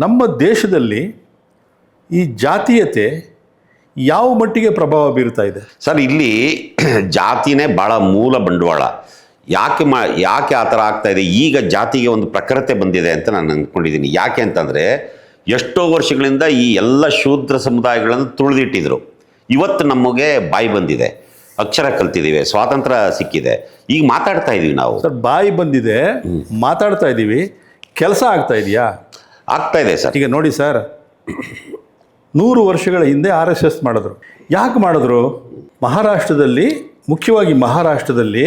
ನಮ್ಮ ದೇಶದಲ್ಲಿ ಈ ಜಾತೀಯತೆ ಯಾವ ಮಟ್ಟಿಗೆ ಪ್ರಭಾವ ಬೀರ್ತಾ ಇದೆ? ಸರ್, ಇಲ್ಲಿ ಜಾತಿನೇ ಭಾಳ ಮೂಲ ಬಂಡವಾಳ. ಯಾಕೆ ಆ ಥರ ಆಗ್ತಾ ಇದೆ? ಈಗ ಜಾತಿಗೆ ಒಂದು ಪ್ರಖರತೆ ಬಂದಿದೆ ಅಂತ ನಾನು ಅಂದ್ಕೊಂಡಿದ್ದೀನಿ. ಯಾಕೆ ಅಂತಂದರೆ, ಎಷ್ಟೋ ವರ್ಷಗಳಿಂದ ಈ ಎಲ್ಲ ಶೂದ್ರ ಸಮುದಾಯಗಳನ್ನು ತುಳಿದಿಟ್ಟಿದ್ರು. ಇವತ್ತು ನಮಗೆ ಬಾಯಿ ಬಂದಿದೆ, ಅಕ್ಷರ ಕಲ್ತಿದ್ದೀವಿ, ಸ್ವಾತಂತ್ರ್ಯ ಸಿಕ್ಕಿದೆ, ಈಗ ಮಾತಾಡ್ತಾ ಇದ್ದೀವಿ ನಾವು. ಸರ್, ಬಾಯಿ ಬಂದಿದೆ, ಮಾತಾಡ್ತಾ ಇದ್ದೀವಿ, ಕೆಲಸ ಆಗ್ತಾ ಇದೆಯಾ? ಆಗ್ತಾ ಇದೆ ಸರ್. ಈಗ ನೋಡಿ ಸರ್, 100 ವರ್ಷಗಳ ಹಿಂದೆ RSS ಮಾಡಿದ್ರು. ಯಾಕೆ ಮಾಡಿದ್ರು? ಮಹಾರಾಷ್ಟ್ರದಲ್ಲಿ, ಮುಖ್ಯವಾಗಿ ಮಹಾರಾಷ್ಟ್ರದಲ್ಲಿ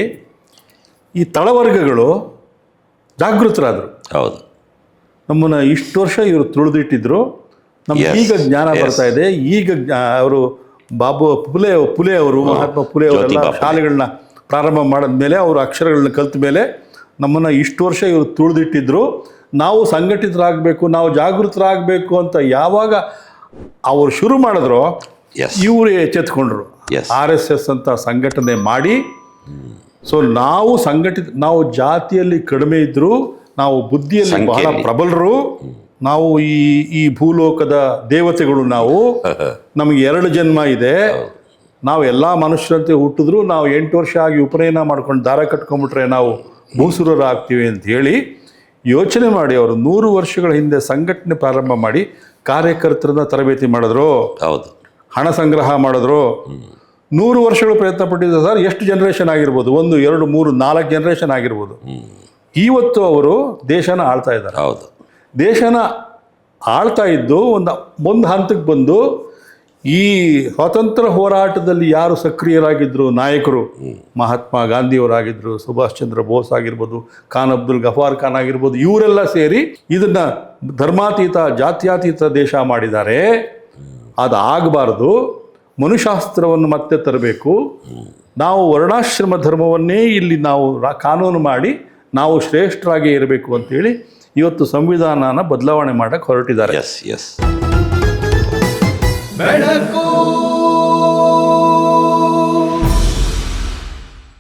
ಈ ತಳವರ್ಗಗಳು ಜಾಗೃತರಾದರು. ಹೌದು. ನಮ್ಮನ್ನು ಇಷ್ಟು ವರ್ಷ ಇವರು ತುಳಿದಿಟ್ಟಿದ್ರು, ನಮ್ಗೆ ಈಗ ಜ್ಞಾನ ಬರ್ತಾ ಇದೆ. ಈಗ ಅವರು ಪುಲೆ ಅವರು, ಮಹಾತ್ಮ ಪುಲೆ ಅವರೆಲ್ಲ ಶಾಲೆಗಳನ್ನ ಪ್ರಾರಂಭ ಮಾಡಿದ್ಮೇಲೆ, ಅವರು ಅಕ್ಷರಗಳನ್ನ ಕಲ್ತ ಮೇಲೆ ನಮ್ಮನ್ನು ಇಷ್ಟು ವರ್ಷ ಇವರು ತುಳಿದಿಟ್ಟಿದ್ರು, ನಾವು ಸಂಘಟಿತರಾಗಬೇಕು, ನಾವು ಜಾಗೃತರಾಗಬೇಕು ಅಂತ ಯಾವಾಗ ಅವರು ಶುರು ಮಾಡಿದ್ರು, ಇವರು ಎಚ್ಚೆತ್ಕೊಂಡ್ರು. RSS ಅಂತ ಸಂಘಟನೆ ಮಾಡಿ, ಸೊ ನಾವು ಜಾತಿಯಲ್ಲಿ ಕಡಿಮೆ ಇದ್ದರೂ ನಾವು ಬುದ್ಧಿಯಲ್ಲಿ ಬಹಳ ಪ್ರಬಲರು, ನಾವು ಈ ಭೂಲೋಕದ ದೇವತೆಗಳು, ನಮಗೆ 2 ಜನ್ಮ ಇದೆ, ನಾವು ಎಲ್ಲ ಮನುಷ್ಯರಂತೆ ಹುಟ್ಟಿದ್ರು, ನಾವು 8 ವರ್ಷ ಆಗಿ ಉಪನಯನ ಮಾಡ್ಕೊಂಡು ದಾರ ಕಟ್ಕೊಂಡ್ಬಿಟ್ರೆ ನಾವು ಭೂಸುರರಾಗ್ತೀವಿ ಅಂತ ಹೇಳಿ ಯೋಚನೆ ಮಾಡಿ ಅವರು 100 ವರ್ಷಗಳ ಹಿಂದೆ ಸಂಘಟನೆ ಪ್ರಾರಂಭ ಮಾಡಿ ಕಾರ್ಯಕರ್ತರನ್ನ ತರಬೇತಿ ಮಾಡಿದ್ರು. ಹೌದು. ಹಣ ಸಂಗ್ರಹ ಮಾಡಿದ್ರು. 100 ವರ್ಷಗಳು ಪ್ರಯತ್ನ ಪಟ್ಟಿದ್ದಾರೆ ಸರ್. ಎಷ್ಟು ಜನರೇಷನ್ ಆಗಿರ್ಬೋದು? 1, 2, 3, 4 ಜನರೇಷನ್ ಆಗಿರ್ಬೋದು. ಇವತ್ತು ಅವರು ದೇಶನ ಆಳ್ತಾ ಇದ್ದಾರೆ. ಹೌದು. ದೇಶನ ಆಳ್ತಾ ಇದ್ದು ಒಂದು ಹಂತಕ್ಕೆ ಬಂದು, ಈ ಸ್ವಾತಂತ್ರ್ಯ ಹೋರಾಟದಲ್ಲಿ ಯಾರು ಸಕ್ರಿಯರಾಗಿದ್ದರು ನಾಯಕರು, ಮಹಾತ್ಮ ಗಾಂಧಿಯವರಾಗಿದ್ದರು, ಸುಭಾಷ್ ಚಂದ್ರ ಬೋಸ್ ಆಗಿರ್ಬೋದು, ಖಾನ್ ಅಬ್ದುಲ್ ಗಫಾರ್ ಖಾನ್ ಆಗಿರ್ಬೋದು, ಇವರೆಲ್ಲ ಸೇರಿ ಇದನ್ನು ಧರ್ಮಾತೀತ ಜಾತ್ಯಾತೀತ ದೇಶ ಮಾಡಿದ್ದಾರೆ. ಅದು ಆಗಬಾರ್ದು. ಮನುಶಾಸ್ತ್ರವನ್ನು ಮತ್ತೆ ತರಬೇಕು. ನಾವು ವರ್ಣಾಶ್ರಮ ಧರ್ಮವನ್ನೇ ಇಲ್ಲಿ ನಾವು ಕಾನೂನು ಮಾಡಿ ನಾವು ಶ್ರೇಷ್ಠರಾಗಿ ಇರಬೇಕು ಅಂತೇಳಿ ಇವತ್ತು ಸಂವಿಧಾನನ ಬದಲಾವಣೆ ಮಾಡಕ್ಕೆ ಹೊರಟಿದ್ದಾರೆ. ಎಸ್.